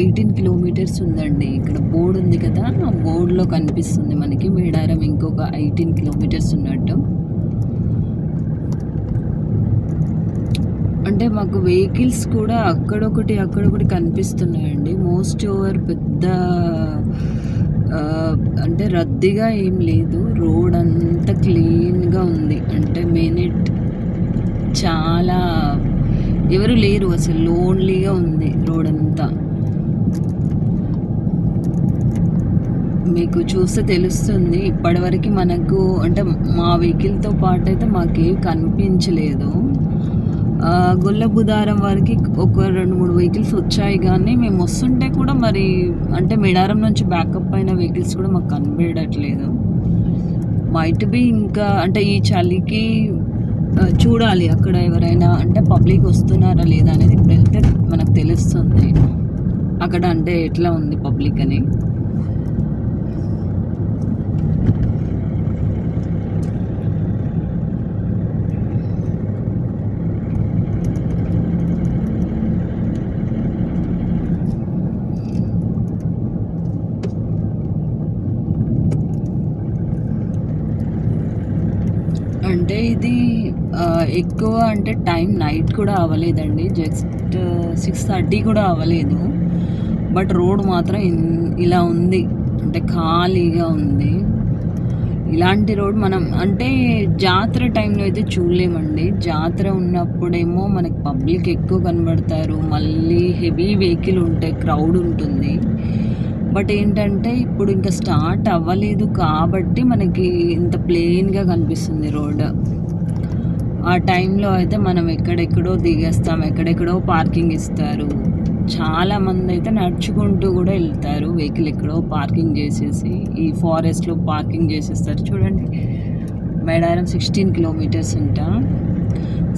18 kilometres ఉందండి. ఇక్కడ board ఉంది కదా, ఆ బోర్డ్లో కనిపిస్తుంది మనకి మేడారం ఇంకొక 18 కిలోమీటర్స్ ఉన్నట్టు. అంటే మాకు వెహికల్స్ కూడా అక్కడొకటి కనిపిస్తున్నాయండి. మోస్ట్ ఓవర్ పెద్ద అంటే రద్దీగా ఏం లేదు. రోడ్ అంతా క్లీన్గా ఉంది. అంటే మెయిన్ చాలా ఎవరు లేరు, అసలు లోన్లీగా ఉంది రోడ్ అంతా. మీకు చూస్తే తెలుస్తుంది. ఇప్పటివరకు మనకు అంటే మా వెహికల్తో పాటు అయితే మాకేం కనిపించలేదు. గొల్లబుదారం వరకు ఒక 2-3 వెహికల్స్ వచ్చాయి, కానీ మేము వస్తుంటే కూడా మరి అంటే మేడారం నుంచి బ్యాకప్ అయిన వెహికల్స్ కూడా మాకు కనిపించట్లేదు. మైట్ బి ఇంకా అంటే ఈ చలికి చూడాలి అక్కడ ఎవరైనా అంటే పబ్లిక్ వస్తున్నారా లేదా అనేది ఇప్పుడు వెళ్తే మనకు తెలుస్తుంది అక్కడ అంటే ఎట్లా ఉంది పబ్లిక్ అని. అంటే ఇది ఎక్కువ అంటే టైం నైట్ కూడా అవ్వలేదండి, జస్ట్ 6:30 కూడా అవ్వలేదు. బట్ రోడ్ మాత్రం ఇలా ఉంది, అంటే ఖాళీగా ఉంది. ఇలాంటి రోడ్ మనం అంటే జాతర టైంలో అయితే చూడలేమండి. జాతర ఉన్నప్పుడేమో మనకి పబ్లిక్ ఎక్కువ కనబడతారు, మళ్ళీ హెవీ వెహికల్ ఉంటాయి, క్రౌడ్ ఉంటుంది. బట్ ఏంటంటే ఇప్పుడు ఇంకా స్టార్ట్ అవ్వలేదు కాబట్టి మనకి ఇంత ప్లెయిన్గా కనిపిస్తుంది రోడ్. ఆ టైంలో అయితే మనం ఎక్కడెక్కడో దిగేస్తాం, ఎక్కడెక్కడో పార్కింగ్ ఇస్తారు. చాలామంది అయితే నడుచుకుంటూ కూడా వెళ్తారు, వెహికల్ ఎక్కడో పార్కింగ్ చేసేసి ఈ ఫారెస్ట్లో పార్కింగ్ చేసేస్తారు. చూడండి, మేడారం 16 కిలోమీటర్స్ ఉంటా.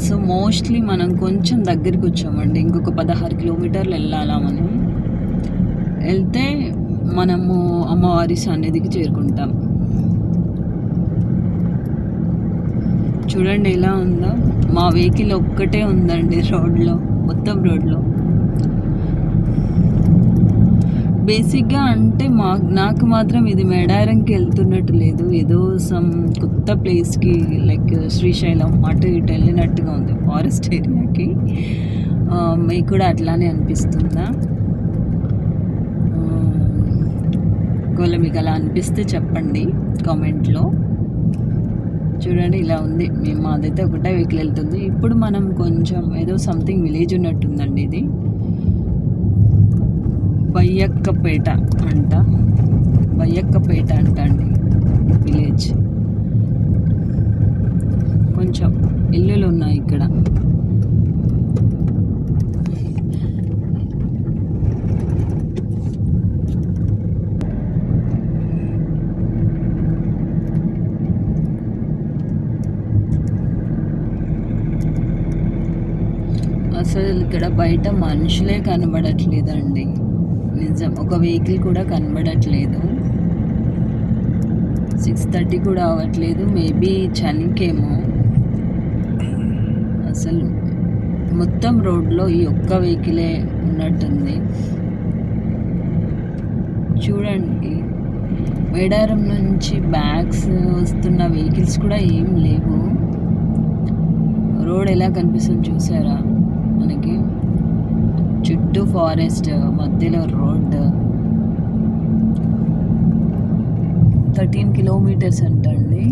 సో మోస్ట్లీ మనం కొంచెం దగ్గరికి వచ్చామండి, ఇంకొక 16 కిలోమీటర్లు వెళ్ళాలా మనం. వెళ్తే మనము అమ్మవారి సన్నిధికి చేరుకుంటాం. చూడండి ఎలా ఉందో. మా వెహికల్ ఒక్కటే ఉందండి రోడ్లో, మొత్తం రోడ్లో. బేసిక్గా అంటే నాకు మాత్రం ఇది మేడారంకి వెళ్తున్నట్టు లేదు, ఏదో సమ్ కొత్త ప్లేస్కి లైక్ శ్రీశైలం అటు ఇటు వెళ్ళినట్టుగా ఉంది, ఫారెస్ట్ ఏరియాకి. మీకు కూడా అట్లానే అనిపిస్తుందా? ఒకవేళ మీకు అలా అనిపిస్తే చెప్పండి కామెంట్లో. చూడండి ఇలా ఉంది. మాదైతే ఒకటే వెహికల్ వెళ్తుంది. ఇప్పుడు మనం కొంచెం ఏదో సంథింగ్ విలేజ్ ఉన్నట్టుందండి, ఇది బయ్యక్కపేట అంట అండి విలేజ్. కొంచెం ఇల్లులు ఉన్నాయి ఇక్కడ. అసలు ఇక్కడ బయట మనుషులే కనబడట్లేదండి, నిజం. ఒక వెహికల్ కూడా కనబడట్లేదు. 6:30 కూడా అవ్వట్లేదు, మేబీ చలికేమో. అసలు మొత్తం రోడ్లో ఈ ఒక్క వెహికలే ఉన్నట్టుంది. చూడండి, మేడారం నుంచి బ్యాగ్స్ వస్తున్న వెహికల్స్ కూడా ఏం లేవు. రోడ్ ఎలా కనిపిస్తుంది చూసారా మనకి? చుట్టూ ఫారెస్ట్, మధ్యలో రోడ్. 13 కిలోమీటర్స్ అంటండి.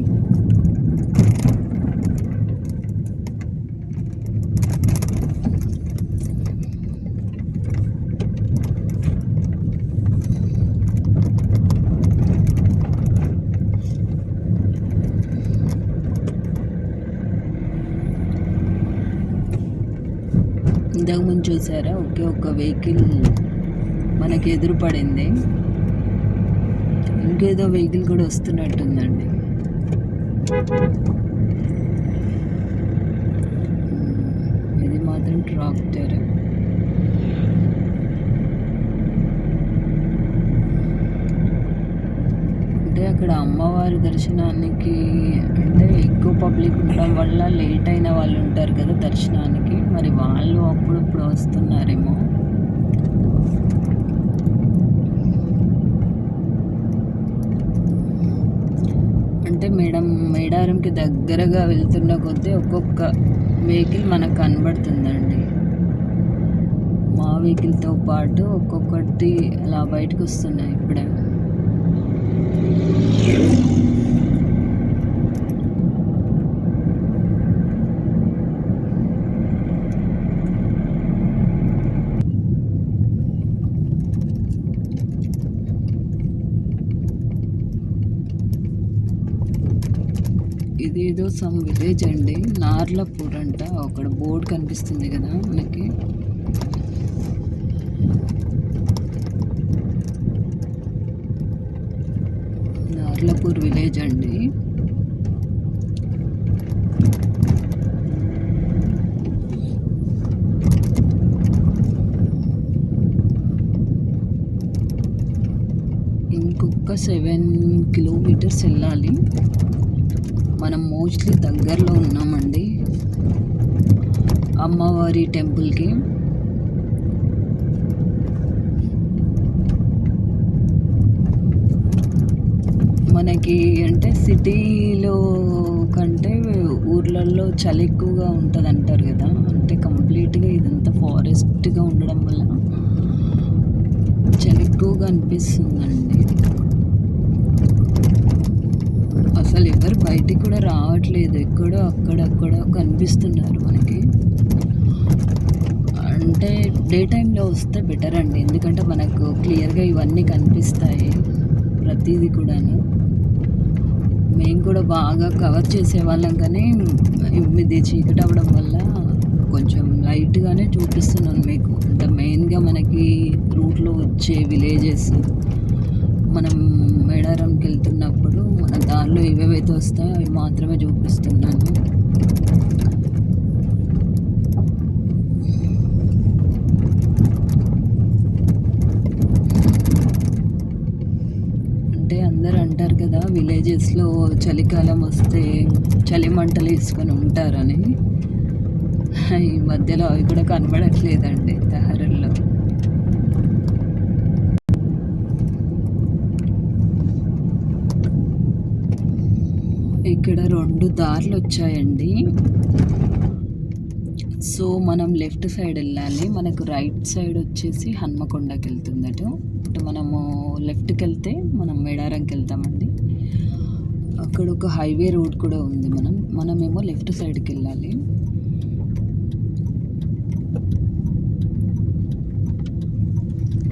ఇంతకుముందు చూసారా, ఒక్క వెహికల్ మనకి ఎదురుపడింది. ఇంకేదో వెహికల్ కూడా వస్తున్నట్టుందండి. ఇది మాత్రం ట్రాక్టర్. అంటే అక్కడ అమ్మవారి దర్శనానికి అంటే ఎక్కువ పబ్లిక్ ఉండడం వల్ల లేట్ అయిన వాళ్ళు ఉంటారు కదా దర్శనానికి, మరి వాళ్ళు అప్పుడప్పుడు వస్తున్నారేమో. అంటే మేడారంకి దగ్గరగా వెళ్తున్న కొద్దీ ఒక్కొక్క వెహికల్ మనకు కనబడుతుందండి. మా వెహికల్తో పాటు ఒక్కొక్కటి అలా బయటకు వస్తున్నాయి ఇప్పుడే. ఇదేదో సమ్ విలేజ్ అండి, నార్లపూర్ అంట. అక్కడ బోర్డు కనిపిస్తుంది కదా మనకి. నార్లపూర్ విలేజ్ అండి. ఇంకొక 7 కిలోమీటర్స్ వెళ్ళాలి. మనం మోస్ట్లీ దగ్గరలో ఉన్నామండి అమ్మవారి టెంపుల్కి. మనకి అంటే సిటీలో కంటే ఊర్లలో చలి ఎక్కువగా ఉంటుంది అంటారు కదా. అంటే కంప్లీట్గా ఇదంతా ఫారెస్ట్గా ఉండడం వల్ల చలి ఎక్కువగా అనిపిస్తుందండి. అసలు ఎవరు బయటికి కూడా రావట్లేదు. ఎక్కడో అక్కడక్కడ కనిపిస్తున్నారు మనకి. అంటే డే టైంలో వస్తే బెటర్ అండి, ఎందుకంటే మనకు క్లియర్గా ఇవన్నీ కనిపిస్తాయి ప్రతిదీ కూడాను. మేము కూడా బాగా కవర్ చేసేవాళ్ళం, కానీ ఇది చీకటి అవ్వడం వల్ల కొంచెం లైట్గానే చూపిస్తున్నాను మీకు. అంటే మెయిన్గా మనకి రూట్లో వచ్చే విలేజెస్, మనం మేడారంకి వెళ్తున్నప్పుడు మన దారిలో ఏవేవైతే వస్తాయో అవి మాత్రమే చూపిస్తున్నాను. అంటే అందరు అంటారు కదా విలేజెస్లో చలికాలం వస్తే చలి మంటలు వేసుకొని ఉంటారని. ఈ మధ్యలో అవి కూడా కనబడట్లేదండి దారుల్లో. ఇక్కడ 2 దారులు వచ్చాయండి. సో మనం లెఫ్ట్ సైడ్ వెళ్ళాలి. మనకు రైట్ సైడ్ వచ్చేసి హన్మకొండకి వెళ్తుందట. అంటే మనము లెఫ్ట్కి వెళ్తే మనం మేడారంకి వెళ్తామండి. అక్కడ ఒక హైవే రోడ్ కూడా ఉంది. మనమేమో లెఫ్ట్ సైడ్కి వెళ్ళాలి.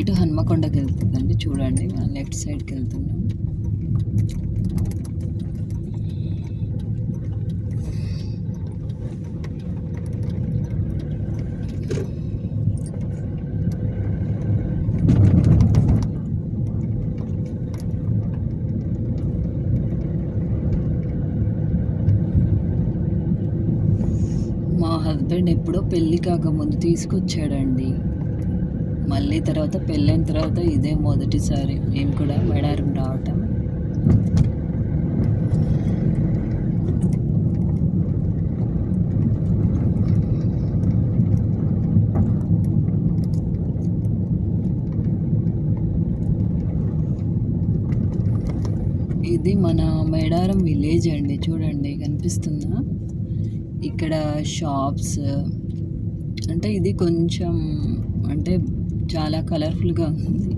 ఇటు హన్మకొండకి వెళ్తుందండి. చూడండి, మనం లెఫ్ట్ సైడ్కి వెళ్తున్నాం. మా హస్బెండ్ ఎప్పుడో పెళ్ళి కాకముందు తీసుకొచ్చాడండి. మళ్ళీ తర్వాత పెళ్ళైన తర్వాత ఇదే మొదటిసారి మేము కూడా మేడారం రావటం. ఇది మన మేడారం విలేజ్ అండి. చూడండి, కనిపిస్తుందా? ఇక్కడ షాప్స్, అంటే ఇది కొంచెం అంటే చాలా కలర్ఫుల్గా ఉంది.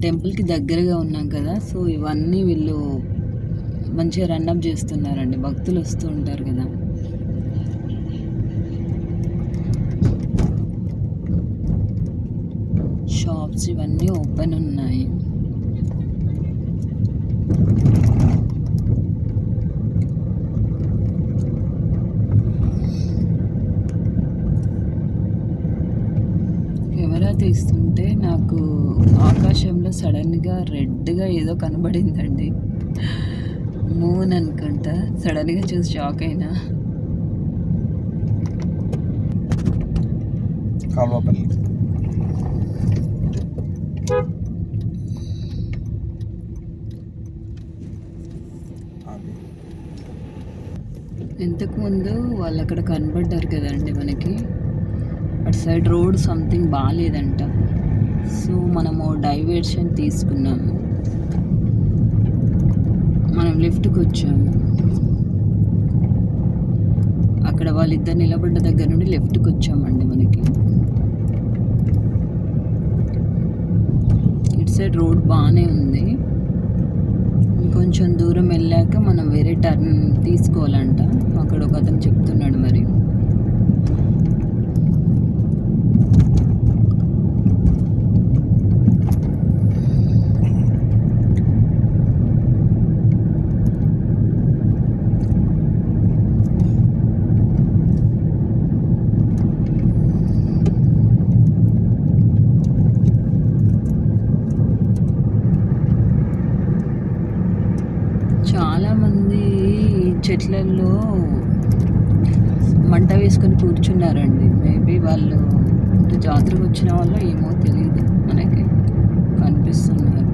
టెంపుల్కి దగ్గరగా ఉన్నాం కదా, సో ఇవన్నీ వీళ్ళు మంచిగా రన్అప్ చేస్తున్నారండి. భక్తులు వస్తూ ఉంటారు కదా. షాప్స్ ఇవన్నీ ఓపెన్ ఉన్నాయి. కెమెరా తీస్తుంటే నాకు ఆకాశంలో సడన్గా రెడ్గా ఏదో కనబడిందండి. మూన్ అనుకుంటా. సడన్గా చూసి షాక్ అయినా. కాల్వపల్లి ఇంతకుముందు వాళ్ళు అక్కడ కనబడ్డారు కదండి మనకి. అటు సైడ్ రోడ్ సంథింగ్ బాగాలేదంట. సో మనము డైవర్షన్ తీసుకున్నాము. మనం లిఫ్ట్కి వచ్చాము. అక్కడ వాళ్ళిద్దరు నిలబడ్డ దగ్గర నుండి లెఫ్ట్కి వచ్చామండి. మనకి ఇటు సైడ్ రోడ్ బాగానే ఉంది. కొంచెం దూరం వెళ్ళాక మనం వేరే టర్న్ తీసుకోవాలంట. అక్కడ ఒక అతను చెప్తున్నాడు మరి. చాలామంది చెట్లల్లో మంట వేసుకొని కూర్చున్నారండి. మేబీ వాళ్ళు జాతరకు వచ్చిన వల్ల ఏమో తెలియదు, మనకి కనిపిస్తున్నారు.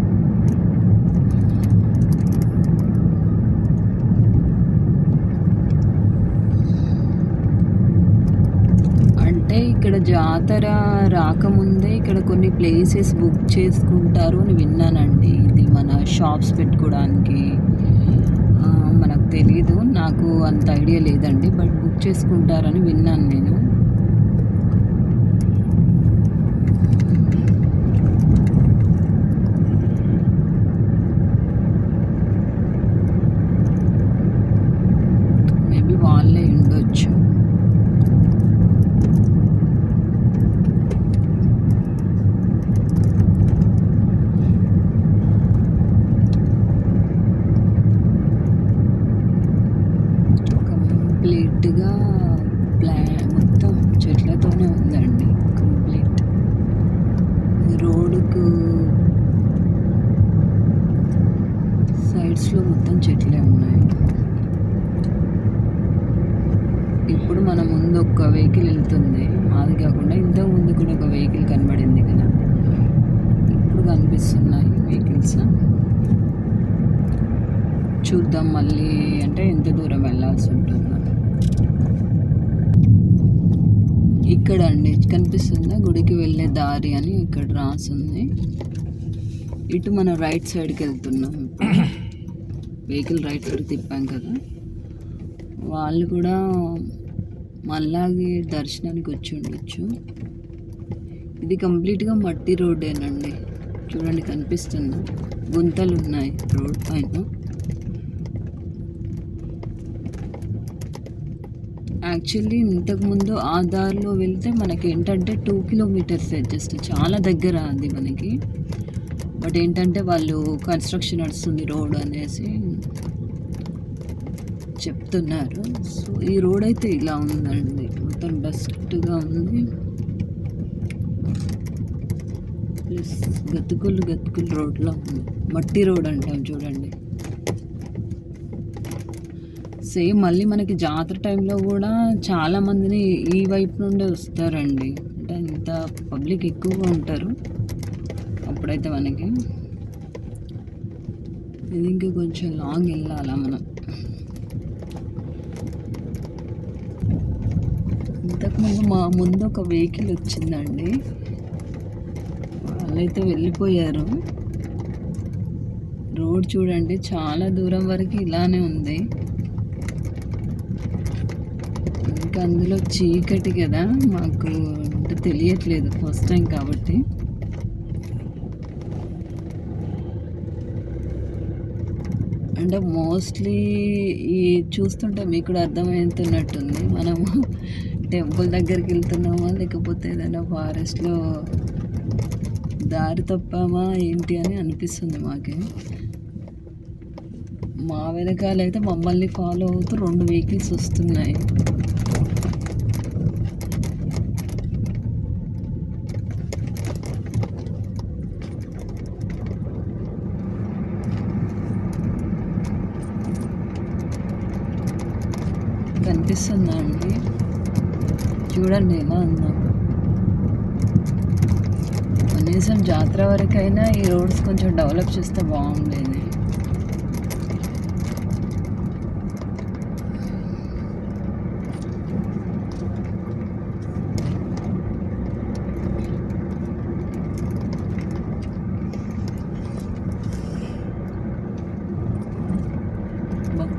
అంటే ఇక్కడ జాతర రాకముందే ఇక్కడ కొన్ని ప్లేసెస్ బుక్ చేసుకుంటారు అని విన్నానండి. ఇది మన షాప్స్ పెట్టుకోవడానికి. మనకు తెలీదు, నాకు అంత ఐడియా లేదండి. బట్ బుక్ చేసుకుంటారని విన్నాను నేను. మేబీ వాళ్ళే ఉండొచ్చు. కంప్లీట్గా మొత్తం చెట్లతోనే ఉందండి. కంప్లీట్ రోడ్డుకు సైడ్స్లో మొత్తం చెట్లే ఉన్నాయి. ఇప్పుడు మన ముందు ఒక వెహికల్ వెళ్తుంది. మాది కాకుండా ఇంతకు ముందు కూడా ఒక వెహికల్ కనబడింది కదా, ఇప్పుడు కనిపిస్తున్నాయి వెహికల్స్. చూద్దాం మళ్ళీ, అంటే ఎంత దూరం వెళ్ళాల్సి ఉంటుందో. ఇక్కడ అండి కనిపిస్తుందా గుడికి వెళ్ళే దారి అని ఇక్కడ రాసింది. ఇటు మనం రైట్ సైడ్కి వెళ్తున్నాం. వెహికల్ రైట్ సైడ్ తిప్పాం కదా, వాళ్ళు కూడా మళ్ళాగే దర్శనానికి వచ్చి ఉండొచ్చు. ఇది కంప్లీట్గా మట్టి రోడ్డేనండి. చూడండి కనిపిస్తుంది, గుంతలు ఉన్నాయి రోడ్ పైన. యాక్చువల్లీ ఇంతకుముందు ఆ దారిలో వెళ్తే మనకి ఏంటంటే 2 కిలోమీటర్స్ జస్ట్, చాలా దగ్గర అది మనకి. బట్ ఏంటంటే వాళ్ళు కన్స్ట్రక్షన్ నడుస్తుంది రోడ్ అనేసి చెప్తున్నారు. సో ఈ రోడ్ అయితే ఇలా ఉందండి, మొత్తం డస్ట్గా ఉంది. ప్లస్ గతుకులు రోడ్లో ఉంది. మట్టి రోడ్ అంటాం చూడండి. సేమ్ మళ్ళీ మనకి జాతర టైంలో కూడా చాలామందిని ఈ వైపు నుండే వస్తారండి. అంటే ఇంత పబ్లిక్ ఎక్కువగా ఉంటారు అప్పుడైతే మనకి. ఇది ఇంకా కొంచెం లాంగ్ వెళ్ళాలా మనం. ఇంతకుముందు మా ముందు ఒక వెహికల్ వచ్చిందండి, వాళ్ళైతే వెళ్ళిపోయారు. రోడ్ చూడండి చాలా దూరం వరకు ఇలానే ఉంది. ఇంకా అందులో చీకటి కదా, మాకు అంటే తెలియట్లేదు, ఫస్ట్ టైం కాబట్టి. అంటే మోస్ట్లీ ఈ చూస్తుంటే మీకు కూడా అర్థమవుతున్నట్టుంది, మనము టెంపుల్ దగ్గరికి వెళ్తున్నామా లేకపోతే ఏదైనా ఫారెస్ట్లో దారి తప్పామా ఏంటి అని అనిపిస్తుంది మాకే. మా వెనకాలైతే మమ్మల్ని ఫాలో అవుతూ 2 వెహికల్స్ వస్తున్నాయి. కనిపిస్తుందా అండి? చూడండి ఎలా ఉందా. కనీసం జాతర వరకైనా ఈ రోడ్స్ కొంచెం డెవలప్ చేస్తే బాగుండేది.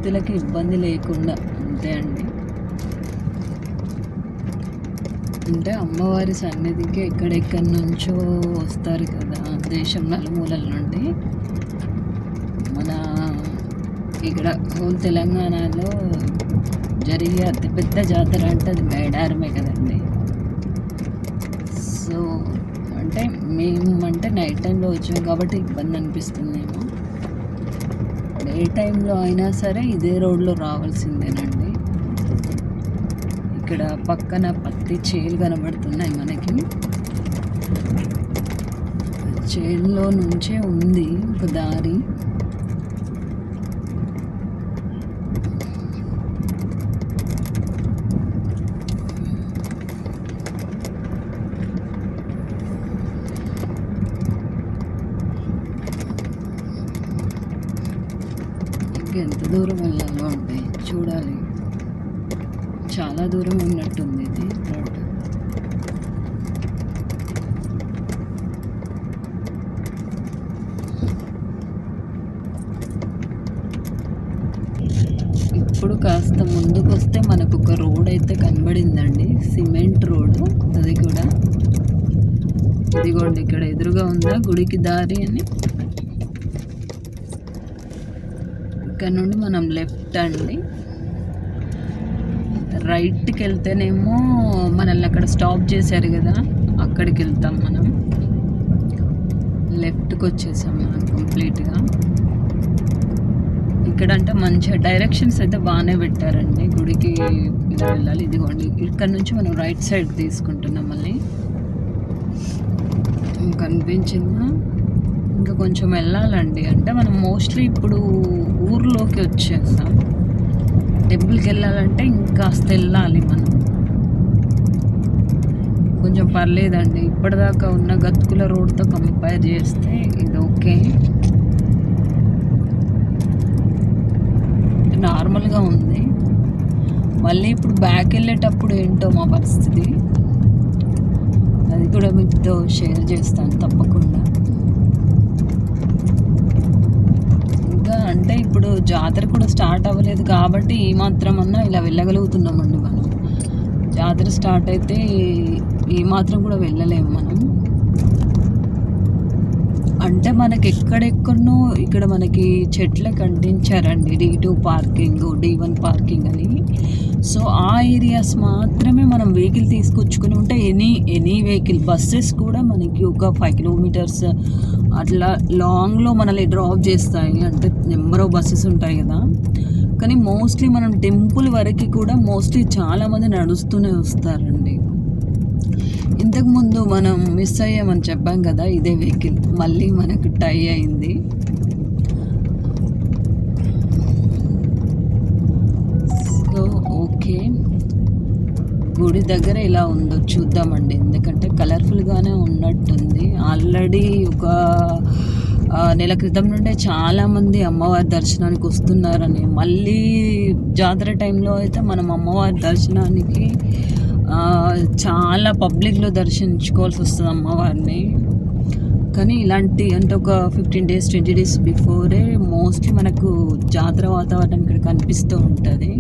భక్తులకి ఇబ్బంది లేకుండా అంతే అండి. అంటే అమ్మవారి సన్నిధికి ఎక్కడెక్కడి నుంచో వస్తారు కదా, దేశం నలుమూలల నుండి. మన ఇక్కడ హోల్ తెలంగాణలో జరిగే అతిపెద్ద జాతర అంటే అది మేడారమే కదండి. సో అంటే మేము అంటే నైట్ టైంలో వచ్చాం కాబట్టి ఇబ్బంది అనిపిస్తుందేమో. డే టైంలో అయినా సరే ఇదే రోడ్లో రావాల్సిందేనండి. ఇక్కడ పక్కన పత్తి చేలు కనబడుతున్నాయి మనకి. చేల్లో నుంచే ఉంది ఒక దారి. ఎంత దూరం వెళ్ళాలో అంటే చూడాలి. చాలా దూరం ఉన్నట్టుంది ఇది రోడ్. ఇప్పుడు కాస్త ముందుకు వస్తే మనకు ఒక రోడ్ అయితే కనబడిందండి, సిమెంట్ రోడ్. అది కూడా ఇదిగోండి ఇక్కడ ఎదురుగా ఉందా గుడికి దారి అని. ఇక్కడ నుండి మనం లెఫ్ట్ అండి, రైట్కి వెళ్తేనేమో మనల్ని అక్కడ స్టాప్ చేశారు కదా, అక్కడికి వెళ్తాం మనం. లెఫ్ట్కి వచ్చేసాం మనం కంప్లీట్గా. ఇక్కడ అంటే మంచిగా డైరెక్షన్స్ అయితే బాగానే పెట్టారండి. గుడికి ఇలా వెళ్ళాలి. ఇదిగోండి ఇక్కడ నుంచి మనం రైట్ సైడ్ తీసుకుంటున్నాం. మళ్ళీ కనిపించిందా? ఇంకా కొంచెం వెళ్ళాలండి. అంటే మనం మోస్ట్లీ ఇప్పుడు ఊర్లోకి వచ్చేసాం. టెంపుల్కి వెళ్ళాలంటే ఇంకాస్త వెళ్ళాలి మనం. కొంచెం పర్లేదండి, ఇప్పటిదాకా ఉన్న గతుకుల రోడ్తో కంపేర్ చేస్తే ఇది ఓకే, నార్మల్గా ఉంది. మళ్ళీ ఇప్పుడు బ్యాక్ వెళ్ళేటప్పుడు ఏంటో మా పరిస్థితి, అది కూడా మీతో షేర్ చేస్తాను తప్పకుండా. అంటే ఇప్పుడు జాతర కూడా స్టార్ట్ అవ్వలేదు కాబట్టి ఈ మాత్రం అన్నా ఇలా వెళ్ళగలుగుతున్నామండి మనం. జాతర స్టార్ట్ అయితే ఈ మాత్రం కూడా వెళ్ళలేము మనం. అంటే మనకి ఎక్కడెక్కడనో ఇక్కడ మనకి చెట్లకు అంటించారండి D2 పార్కింగ్, D1 పార్కింగ్ అని. సో ఆ ఏరియాస్ మాత్రమే మనం వెహికల్ తీసుకొచ్చుకొని ఉంటే ఎనీ వెహికల్, బస్సెస్ కూడా మనకి ఒక 5 కిలోమీటర్స్ అట్లా లాంగ్లో మనల్ని డ్రాప్ చేస్తాయి. అంటే నెంబర్ ఆఫ్ బస్సెస్ ఉంటాయి కదా. కానీ మోస్ట్లీ మనం టెంపుల్ వరకు కూడా మోస్ట్లీ చాలామంది నడుస్తూనే వస్తారండి. ఇంతకుముందు మనం మిస్ అయ్యామని చెప్పాం కదా, ఇదే వెహికల్ మళ్ళీ మనకు టై అయింది. సో ఓకే, గుడి దగ్గర ఇలా ఉందో చూద్దామండి. ఎందుకంటే కలర్ఫుల్గానే ఉన్నట్టుంది. ఆల్రెడీ ఒక నెల క్రితం నుండే చాలామంది అమ్మవారి దర్శనానికి వస్తున్నారని. మళ్ళీ జాతర టైంలో అయితే మనం అమ్మవారి దర్శనానికి చాలా పబ్లిక్లో దర్శించుకోవాల్సి వస్తుంది అమ్మవారిని. కానీ ఇలాంటి అంటే ఒక 15 days 20 days బిఫోరే మోస్ట్లీ మనకు జాతర వాతావరణం ఇక్కడ కనిపిస్తూ ఉంటుంది.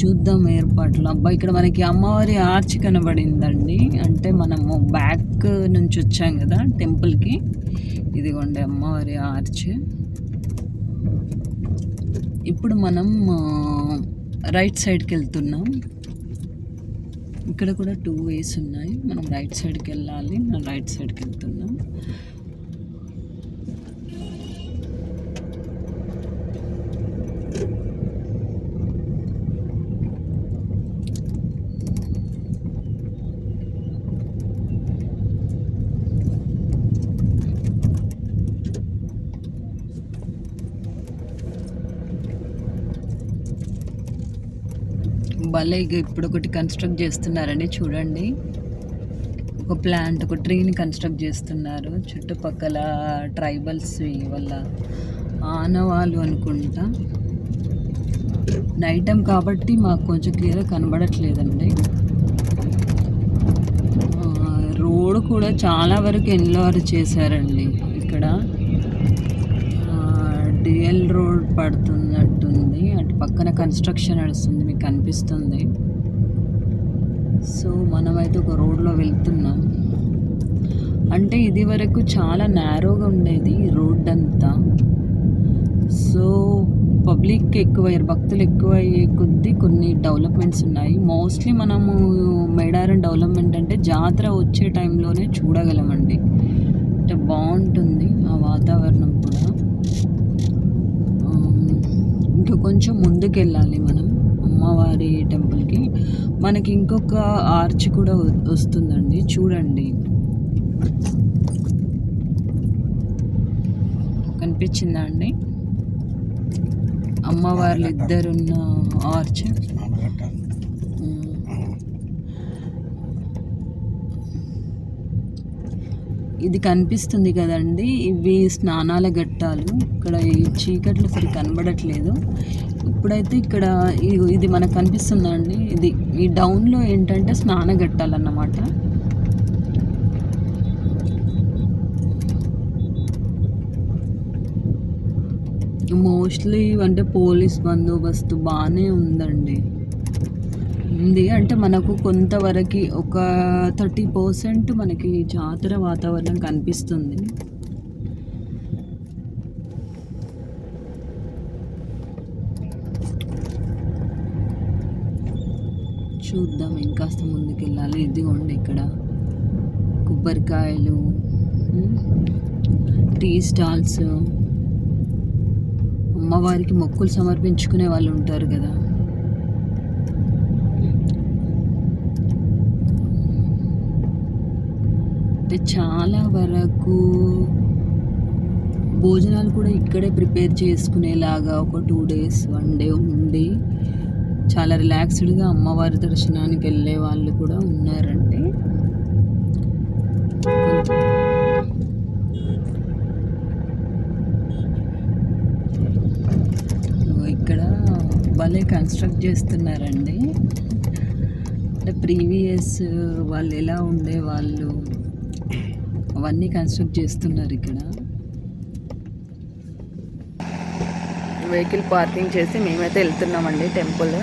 చూద్దాం ఏర్పాట్లు. అబ్బా ఇక్కడ మనకి అమ్మవారి ఆర్చ్ కనబడిందండి. అంటే మనము బ్యాక్ నుంచి వచ్చాం కదా టెంపుల్కి. ఇదిగోండి అమ్మవారి ఆర్చ్. ఇప్పుడు మనం రైట్ సైడ్కి వెళ్తున్నాం. ఇక్కడ కూడా 2 ways ఉన్నాయి. మనం రైట్ సైడ్కి వెళ్ళాలి. మనం రైట్ సైడ్కి వెళ్తున్నాం. భలే ఇప్పుడు ఒకటి కన్స్ట్రక్ట్ చేస్తున్నారండి చూడండి. ఒక ప్లాంట్, ఒక ట్రీని కన్స్ట్రక్ట్ చేస్తున్నారు. చుట్టుపక్కల ట్రైబల్స్ వల్ల ఆనవాళ్ళు అనుకుంటా. నైట్ టైం కాబట్టి మాకు కొంచెం క్లియర్గా కనబడట్లేదండి. రోడ్ కూడా చాలా వరకు ఎన్లార్ చేశారండి. ఇక్కడ DL రోడ్ పడుతున్నట్టుంది. నడుస్తుంది, అటు పక్కన కన్స్ట్రక్షన్ నడుస్తుంది, మీకు కనిపిస్తుంది. సో మనమైతే ఒక రోడ్లో వెళ్తున్నాం. అంటే ఇది వరకు చాలా నేరోగా ఉండేది రోడ్ అంతా. సో పబ్లిక్ ఎక్కువయ్యారు, భక్తులు ఎక్కువ అయ్యే కొద్దీ కొన్ని డెవలప్మెంట్స్ ఉన్నాయి. మోస్ట్లీ మనము మేడారం డెవలప్మెంట్ అంటే జాతర వచ్చే టైంలోనే చూడగలమండి. అంటే బాగుంటుంది ఆ వాతావరణం కూడా. ఇంకా కొంచెం ముందుకు వెళ్ళాలి మనం అమ్మవారి టెంపుల్కి. మనకి ఇంకొక ఆర్చ్ కూడా వస్తుందండి, చూడండి. కనిపించిందా అండి అమ్మవార్లు ఇద్దరున్న ఆర్చ్? ఇది కనిపిస్తుంది కదండి, ఇవి స్నానాల ఘట్టాలు. ఇక్కడ ఈ చీకట్లు సరి కనబడట్లేదు. ఇప్పుడైతే ఇక్కడ ఇది మనకు కనిపిస్తుందా అండి, ఇది ఈ డౌన్లో ఏంటంటే స్నాన ఘట్టాలు అన్నమాట. మోస్ట్లీ అంటే పోలీస్ బందోబస్తు బాగానే ఉంది. అంటే మనకు కొంతవరకు ఒక 30% మనకి జాతర వాతావరణం కనిపిస్తుంది. చూద్దాం, ఇంకాస్త ముందుకు వెళ్ళాలి. ఇదిగోండి ఇక్కడ కొబ్బరికాయలు, టీ స్టాల్స్, అమ్మవారికి మొక్కులు సమర్పించుకునే వాళ్ళు ఉంటారు కదా. అంటే చాలా వరకు భోజనాలు కూడా ఇక్కడే ప్రిపేర్ చేసుకునేలాగా ఒక 2 days 1 day ఉండి చాలా రిలాక్స్డ్గా అమ్మవారి దర్శనానికి వెళ్ళే వాళ్ళు కూడా ఉన్నారండి. ఇక్కడ భలే కన్స్ట్రక్ట్ చేస్తున్నారండి. అంటే ప్రీవియస్ వాళ్ళు ఎలా ఉండేవాళ్ళు అవన్నీ కన్స్ట్రక్ట్ చేస్తున్నారు ఇక్కడ. వెహికల్ పార్కింగ్ చేసి మేమైతే వెళ్తున్నామండి టెంపుల్.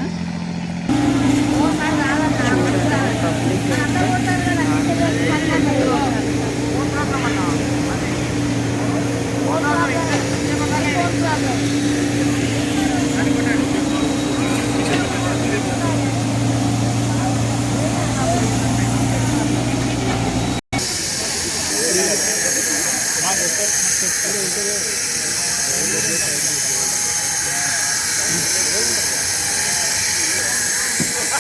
పబ్లిక్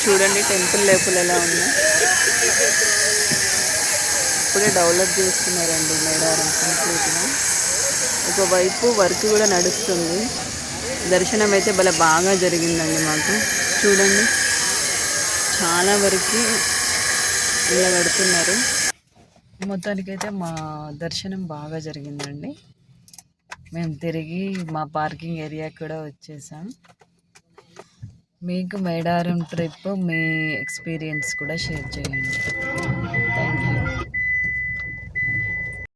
చూడండి టెంపుల్ లోపల ఎలా ఉంది. ఇప్పుడే డెవలప్ చేస్తున్నారండి మేడారం కంప్లీట్గా. ఒకవైపు వర్క్ కూడా నడుస్తుంది. దర్శనం అయితే భలే బాగా జరిగిందండి మాకు. చూడండి చాలా వరకు ఇలా కడుతున్నారు. మొత్తానికైతే మా దర్శనం బాగా జరిగిందండి. మేము తిరిగి మా పార్కింగ్ ఏరియా కూడా వచ్చేసాం. మీకు మేడారం ట్రిప్ మీ ఎక్స్పీరియన్స్ కూడా షేర్ చేయండి.